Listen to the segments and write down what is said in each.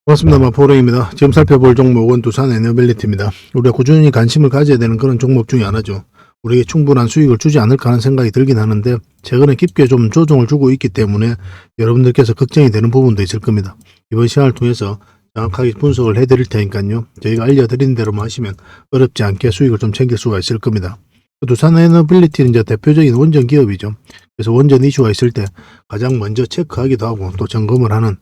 반갑습니다. 마포랭입니다. 지금 살펴볼 종목은 두산 에너빌리티입니다. 우리가 꾸준히 관심을 가져야 되는 그런 종목 중에 하나죠. 우리에게 충분한 수익을 주지 않을까 하는 생각이 들긴 하는데 최근에 깊게 좀 조정을 주고 있기 때문에 여러분들께서 걱정이 되는 부분도 있을 겁니다. 이번 시간을 통해서 정확하게 분석을 해드릴 테니까요. 저희가 알려드린 대로만 하시면 어렵지 않게 수익을 좀 챙길 수가 있을 겁니다. 두산 에너빌리티는 이제 대표적인 원전 기업이죠. 그래서 원전 이슈가 있을 때 가장 먼저 체크하기도 하고 또 점검을 하는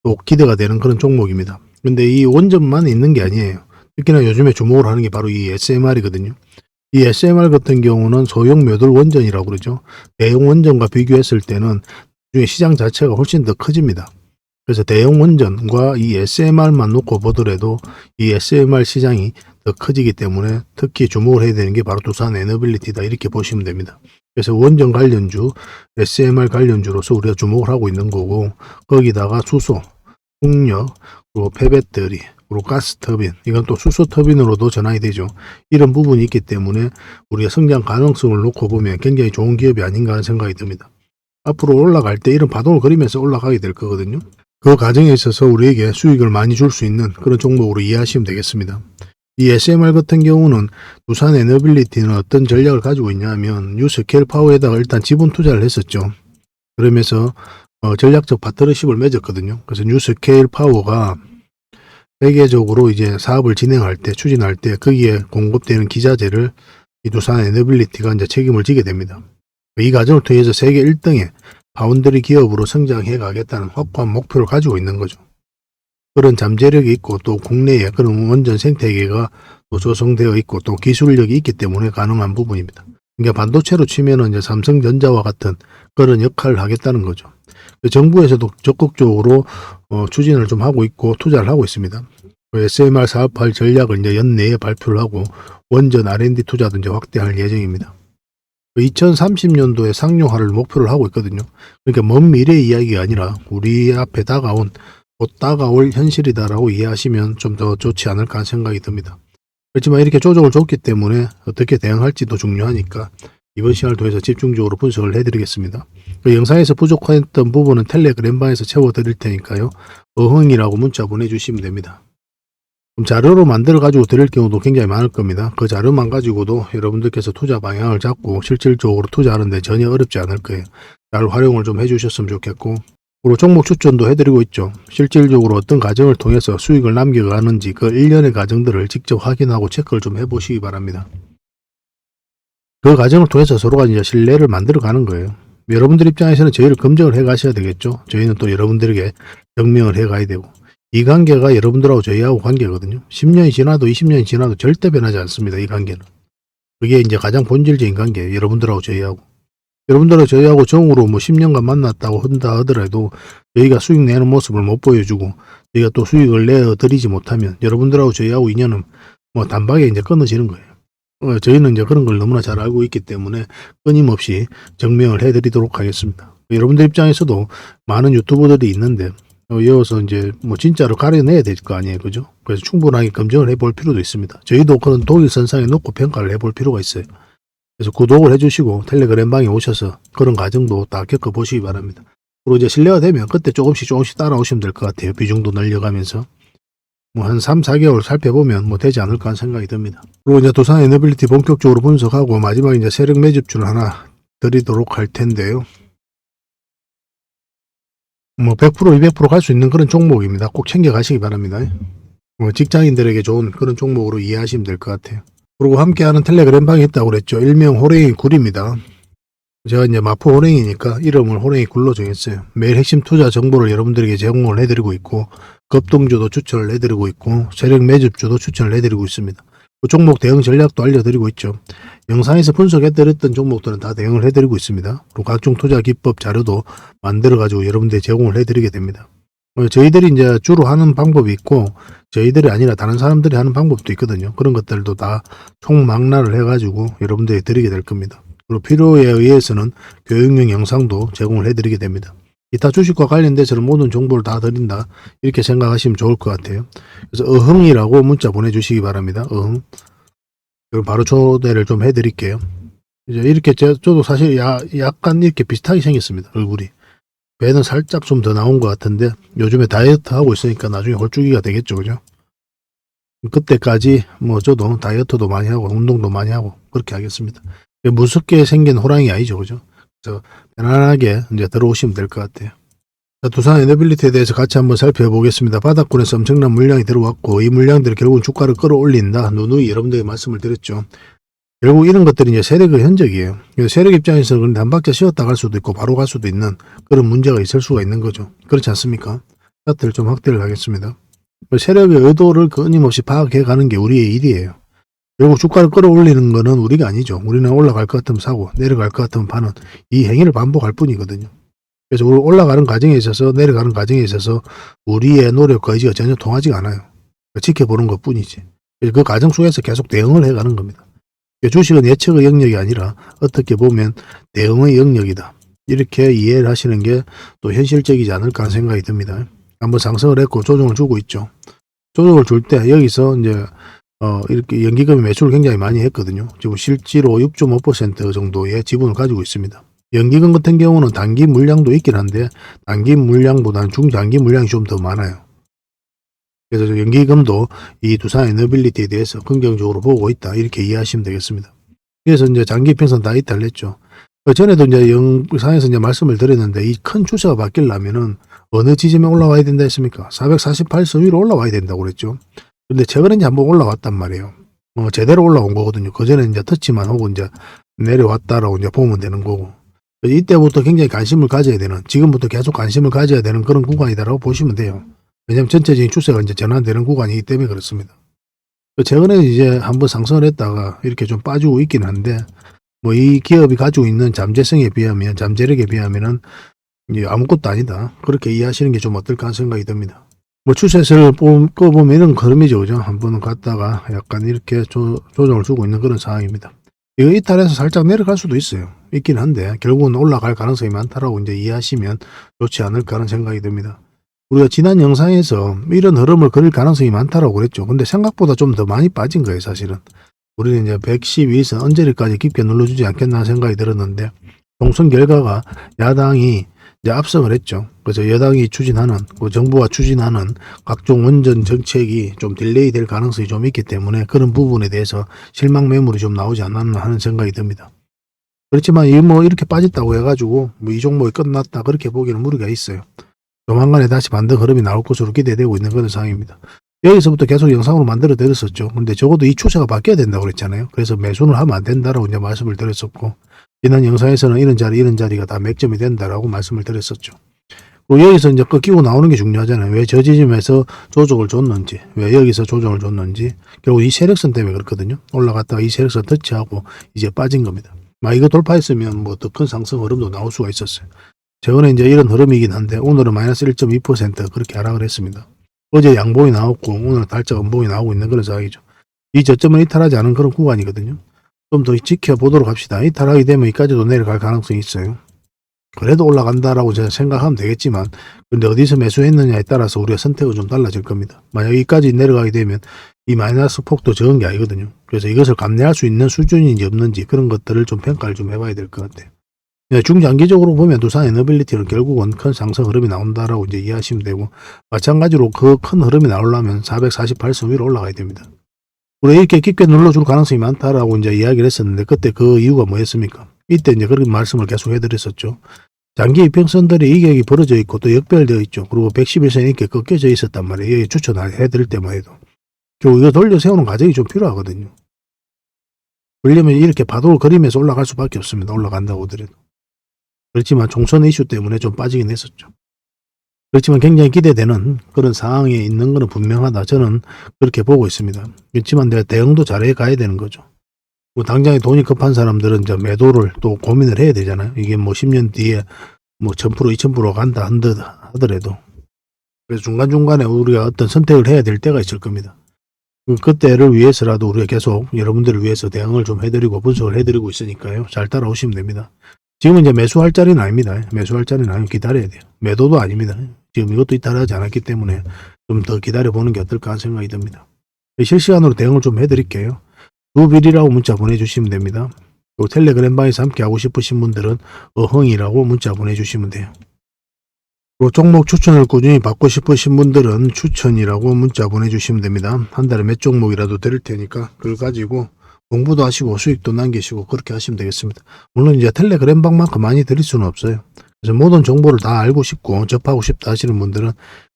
또 기대가 되는 그런 종목입니다. 근데 이 원전만 있는 게 아니에요. 특히나 요즘에 주목을 하는 게 바로 이 SMR이거든요. 이 SMR 같은 경우는 소형 묘돌 원전이라고 그러죠. 대형 원전과 비교했을 때는 중에 시장 자체가 훨씬 더 커집니다. 그래서 대형 원전과 이 SMR만 놓고 보더라도 이 SMR 시장이 더 커지기 때문에 특히 주목을 해야 되는 게 바로 두산 에너빌리티다 이렇게 보시면 됩니다. 그래서 원전 관련주, SMR 관련주로서 우리가 주목을 하고 있는 거고 거기다가 수소, 풍력, 그리고 폐배터리, 그리고 가스터빈, 이건 또 수소터빈으로도 전환이 되죠. 이런 부분이 있기 때문에 우리가 성장 가능성을 놓고 보면 굉장히 좋은 기업이 아닌가 하는 생각이 듭니다. 앞으로 올라갈 때 이런 파동을 그리면서 올라가게 될 거거든요. 그 과정에 있어서 우리에게 수익을 많이 줄 수 있는 그런 종목으로 이해하시면 되겠습니다. 이 SMR 같은 경우는 두산 에너빌리티는 어떤 전략을 가지고 있냐면 뉴스케일 파워에다가 일단 지분 투자를 했었죠. 그러면서 전략적 파트너십을 맺었거든요. 그래서 뉴스케일 파워가 세계적으로 이제 사업을 진행할 때, 추진할 때 거기에 공급되는 기자재를 이 두산 에너빌리티가 이제 책임을 지게 됩니다. 이 과정을 통해서 세계 1등의 파운드리 기업으로 성장해 가겠다는 확고한 목표를 가지고 있는 거죠. 그런 잠재력이 있고 또 국내에 그런 원전 생태계가 또 조성되어 있고 또 기술력이 있기 때문에 가능한 부분입니다. 그러니까 반도체로 치면은 이제 삼성전자와 같은 그런 역할을 하겠다는 거죠. 정부에서도 적극적으로 추진을 좀 하고 있고 투자를 하고 있습니다. SMR 사업할 전략을 이제 연내에 발표를 하고 원전 R&D 투자도 이제 확대할 예정입니다. 2030년도에 상용화를 목표를 하고 있거든요. 그러니까 먼 미래의 이야기가 아니라 우리 앞에 다가온 곧 다가올 현실이다라고 이해하시면 좀 더 좋지 않을까 하는 생각이 듭니다. 그렇지만 이렇게 조정을 줬기 때문에 어떻게 대응할지도 중요하니까 이번 시간을 통해서 집중적으로 분석을 해드리겠습니다. 그 영상에서 부족했던 부분은 텔레그램방에서 채워드릴 테니까요. 어흥이라고 문자 보내주시면 됩니다. 그럼 자료로 만들어 가지고 드릴 경우도 굉장히 많을 겁니다. 그 자료만 가지고도 여러분들께서 투자 방향을 잡고 실질적으로 투자하는데 전혀 어렵지 않을 거예요. 잘 활용을 좀 해주셨으면 좋겠고 그리고 종목 추천도 해드리고 있죠. 실질적으로 어떤 과정을 통해서 수익을 남겨가는지 그 일련의 과정들을 직접 확인하고 체크를 좀 해보시기 바랍니다. 그 과정을 통해서 서로가 이제 신뢰를 만들어가는 거예요. 여러분들 입장에서는 저희를 검증을 해 가셔야 되겠죠. 저희는 또 여러분들에게 증명을 해 가야 되고 이 관계가 여러분들하고 저희하고 관계거든요. 10년이 지나도 20년이 지나도 절대 변하지 않습니다. 이 관계는. 그게 이제 가장 본질적인 관계예요. 여러분들하고 저희하고. 여러분들하고 저희하고 정으로 뭐 10년간 만났다고 한다 하더라도 저희가 수익 내는 모습을 못 보여주고 저희가 또 수익을 내어드리지 못하면 여러분들하고 저희하고 인연은 뭐 단박에 이제 끊어지는 거예요. 저희는 이제 그런 걸 너무나 잘 알고 있기 때문에 끊임없이 증명을 해드리도록 하겠습니다. 여러분들 입장에서도 많은 유튜버들이 있는데 이어서 이제 뭐 진짜로 가려내야 될 거 아니에요, 그죠? 그래서 충분하게 검증을 해볼 필요도 있습니다. 저희도 그런 독일선상에 놓고 평가를 해볼 필요가 있어요. 그래서 구독을 해주시고 텔레그램방에 오셔서 그런 과정도 다 겪어보시기 바랍니다. 그리고 이제 신뢰가 되면 그때 조금씩 따라오시면 될 것 같아요. 비중도 늘려가면서. 뭐 한 3, 4개월 살펴보면 뭐 되지 않을까 하는 생각이 듭니다. 그리고 이제 두산 에너빌리티 본격적으로 분석하고 마지막에 이제 세력 매집주를 하나 드리도록 할 텐데요. 뭐 100%, 200% 갈 수 있는 그런 종목입니다. 꼭 챙겨 가시기 바랍니다. 뭐 직장인들에게 좋은 그런 종목으로 이해하시면 될 것 같아요. 그리고 함께하는 텔레그램방이 있다고 그랬죠. 일명 호랭이 굴입니다. 제가 이제 마포 호랭이니까 이름을 호랭이 굴로 정했어요. 매일 핵심 투자 정보를 여러분들에게 제공을 해드리고 있고 급등주도 추천을 해드리고 있고 세력 매집주도 추천을 해드리고 있습니다. 그 종목 대응 전략도 알려드리고 있죠. 영상에서 분석해드렸던 종목들은 다 대응을 해드리고 있습니다. 그리고 각종 투자 기법 자료도 만들어가지고 여러분들에게 제공을 해드리게 됩니다. 저희들이 이제 주로 하는 방법이 있고 저희들이 아니라 다른 사람들이 하는 방법도 있거든요. 그런 것들도 다 총망라를 해가지고 여러분들에게 드리게 될 겁니다. 그리고 필요에 의해서는 교육용 영상도 제공을 해드리게 됩니다. 이타 주식과 관련돼서는 모든 정보를 다 드린다 이렇게 생각하시면 좋을 것 같아요. 그래서 어흥이라고 문자 보내주시기 바랍니다. 어흥. 그럼 바로 초대를 좀 해드릴게요. 이제 이렇게 저도 사실 약간 이렇게 비슷하게 생겼습니다. 얼굴이 배는 살짝 좀 더 나온 것 같은데 요즘에 다이어트 하고 있으니까 나중에 홀쭉이가 되겠죠, 그죠? 그때까지 뭐 저도 다이어트도 많이 하고 운동도 많이 하고 그렇게 하겠습니다. 무섭게 생긴 호랑이 아니죠, 그죠? 그래서 편안하게 이제 들어오시면 될 것 같아요. 자, 두산 에너빌리티에 대해서 같이 한번 살펴보겠습니다. 바닥권에서 엄청난 물량이 들어왔고 이 물량들이 결국은 주가를 끌어올린다. 누누이 여러분들에게 말씀을 드렸죠. 결국 이런 것들이 이제 세력의 흔적이에요. 세력 입장에서는 그런데 한 박자 쉬었다 갈 수도 있고 바로 갈 수도 있는 그런 문제가 있을 수가 있는 거죠. 그렇지 않습니까? 차트를 좀 확대를 하겠습니다. 세력의 의도를 끊임없이 파악해 가는 게 우리의 일이에요. 결국 주가를 끌어올리는 거는 우리가 아니죠. 우리는 올라갈 것 같으면 사고 내려갈 것 같으면 파는 이 행위를 반복할 뿐이거든요. 그래서 올라가는 과정에 있어서 내려가는 과정에 있어서 우리의 노력과 의지가 전혀 통하지가 않아요. 지켜보는 것 뿐이지. 그 과정 속에서 계속 대응을 해가는 겁니다. 주식은 예측의 영역이 아니라 어떻게 보면 대응의 영역이다. 이렇게 이해를 하시는 게 또 현실적이지 않을까 하는 생각이 듭니다. 한번 상승을 했고 조정을 주고 있죠. 조정을 줄 때 여기서 이제 이렇게 연기금이 매수를 굉장히 많이 했거든요. 지금 실제로 6.5% 정도의 지분을 가지고 있습니다. 연기금 같은 경우는 단기 물량도 있긴 한데 단기 물량보다는 중장기 물량이 좀 더 많아요. 그래서 연기금도 이 두산 에너빌리티에 대해서 긍정적으로 보고 있다. 이렇게 이해하시면 되겠습니다. 그래서 이제 장기 평선 다 이탈했죠. 전에도 이제 영상에서 이제 말씀을 드렸는데 이 큰 추세가 바뀌려면은 어느 지점에 올라와야 된다 했습니까? 448선 위로 올라와야 된다고 그랬죠. 근데 최근에 이제 한번 올라왔단 말이에요. 제대로 올라온 거거든요. 그 전에 이제 터치만 하고 이제 내려왔다라고 이제 보면 되는 거고. 이때부터 굉장히 관심을 가져야 되는, 지금부터 계속 관심을 가져야 되는 그런 구간이다라고 보시면 돼요. 왜냐하면 전체적인 추세가 이제 전환되는 구간이기 때문에 그렇습니다. 최근에 이제 한번 상승을 했다가 이렇게 좀 빠지고 있긴 한데, 뭐 이 기업이 가지고 있는 잠재성에 비하면, 잠재력에 비하면은 이제 아무것도 아니다. 그렇게 이해하시는 게 좀 어떨까 하는 생각이 듭니다. 뭐 추세를 꺼보면 이런 흐름이죠, 그죠? 한번 갔다가 약간 이렇게 조정을 주고 있는 그런 상황입니다. 이거 이탈해서 살짝 내려갈 수도 있어요. 있긴 한데 결국은 올라갈 가능성이 많다라고 이제 이해하시면 좋지 않을까 하는 생각이 듭니다. 우리가 지난 영상에서 이런 흐름을 그릴 가능성이 많다라고 그랬죠. 근데 생각보다 좀 더 많이 빠진 거예요, 사실은. 우리는 이제 112선 언저리까지 깊게 눌러주지 않겠나 생각이 들었는데 총선 결과가 야당이 이제 압승을 했죠. 그래서 여당이 추진하는, 정부가 추진하는 각종 원전 정책이 좀 딜레이 될 가능성이 좀 있기 때문에 그런 부분에 대해서 실망 매물이 좀 나오지 않았나 하는 생각이 듭니다. 그렇지만 이 뭐 이렇게 빠졌다고 해가지고 뭐 이 종목이 끝났다 그렇게 보기에는 무리가 있어요. 조만간에 다시 반등 흐름이 나올 것으로 기대되고 있는 그런 상황입니다. 여기서부터 계속 영상으로 만들어 드렸었죠. 근데 적어도 이 추세가 바뀌어야 된다고 그랬잖아요. 그래서 매수는 하면 안 된다라고 이제 말씀을 드렸었고, 지난 영상에서는 이런 자리가 다 맥점이 된다라고 말씀을 드렸었죠. 그리고 여기서 이제 꺾이고 나오는 게 중요하잖아요. 왜 저 지점에서 조정을 줬는지, 왜 여기서 조정을 줬는지, 결국 이 세력선 때문에 그렇거든요. 올라갔다가 이 세력선 터치하고 이제 빠진 겁니다. 이거 돌파했으면 뭐 더 큰 상승 흐름도 나올 수가 있었어요. 최근에 이제 이런 흐름이긴 한데 오늘은 마이너스 1.2% 그렇게 하락을 했습니다. 어제 양봉이 나왔고 오늘 달적 음봉이 나오고 있는 그런 상황이죠. 이 저점은 이탈하지 않은 그런 구간이거든요. 좀 더 지켜보도록 합시다. 이탈하게 되면 이까지도 내려갈 가능성이 있어요. 그래도 올라간다라고 제가 생각하면 되겠지만 근데 어디서 매수했느냐에 따라서 우리가 선택은 좀 달라질 겁니다. 만약 여기까지 내려가게 되면 이 마이너스 폭도 적은 게 아니거든요. 그래서 이것을 감내할 수 있는 수준인지 없는지 그런 것들을 좀 평가를 좀 해봐야 될 것 같아요. 중장기적으로 보면 두산 에너빌리티는 결국은 큰 상승 흐름이 나온다라고 이제 이해하시면 되고, 마찬가지로 그 큰 흐름이 나오려면 448선 위로 올라가야 됩니다. 우리가 이렇게 깊게 눌러줄 가능성이 많다라고 이제 이야기를 했었는데, 그때 그 이유가 뭐였습니까? 이때 이제 그런 말씀을 계속 해드렸었죠. 장기 이평선들이 이격이 벌어져 있고 또 역별되어 있죠. 그리고 111선이 이렇게 꺾여져 있었단 말이에요. 여기 추천해드릴 때만 해도. 결국 이거 돌려 세우는 과정이 좀 필요하거든요. 그러려면 이렇게 파도를 그리면서 올라갈 수밖에 없습니다. 올라간다고 하더라도. 그렇지만 총선 이슈 때문에 좀 빠지긴 했었죠. 그렇지만 굉장히 기대되는 그런 상황에 있는 것은 분명하다. 저는 그렇게 보고 있습니다. 그렇지만 내가 대응도 잘해 가야 되는 거죠. 뭐 당장에 돈이 급한 사람들은 이제 매도를 또 고민을 해야 되잖아요. 이게 뭐 10년 뒤에 뭐 1000%, 2000% 간다 하더라도. 그래서 중간중간에 우리가 어떤 선택을 해야 될 때가 있을 겁니다. 그때를 위해서라도 우리가 계속 여러분들을 위해서 대응을 좀 해드리고 분석을 해드리고 있으니까요. 잘 따라오시면 됩니다. 지금은 이제 매수할 자리는 아닙니다. 매수할 자리는 아니면 기다려야 돼요. 매도도 아닙니다. 지금 이것도 이탈하지 않았기 때문에 좀 더 기다려보는 게 어떨까 하는 생각이 듭니다. 실시간으로 대응을 좀 해드릴게요. 두빌이라고 문자 보내주시면 됩니다. 그리고 텔레그램방에서 함께 하고 싶으신 분들은 어흥이라고 문자 보내주시면 돼요. 종목 추천을 꾸준히 받고 싶으신 분들은 추천이라고 문자 보내주시면 됩니다. 한 달에 몇 종목이라도 드릴 테니까 그걸 가지고 공부도 하시고 수익도 남기시고 그렇게 하시면 되겠습니다. 물론 이제 텔레그램 방만큼 많이 드릴 수는 없어요. 그래서 모든 정보를 다 알고 싶고 접하고 싶다 하시는 분들은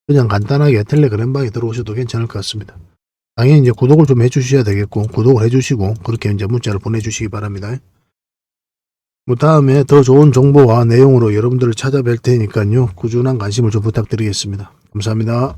그냥 간단하게 텔레그램 방에 들어오셔도 괜찮을 것 같습니다. 당연히 이제 구독을 좀 해주셔야 되겠고, 구독을 해주시고 그렇게 이제 문자를 보내주시기 바랍니다. 다음에 더 좋은 정보와 내용으로 여러분들을 찾아뵐 테니까요. 꾸준한 관심을 좀 부탁드리겠습니다. 감사합니다.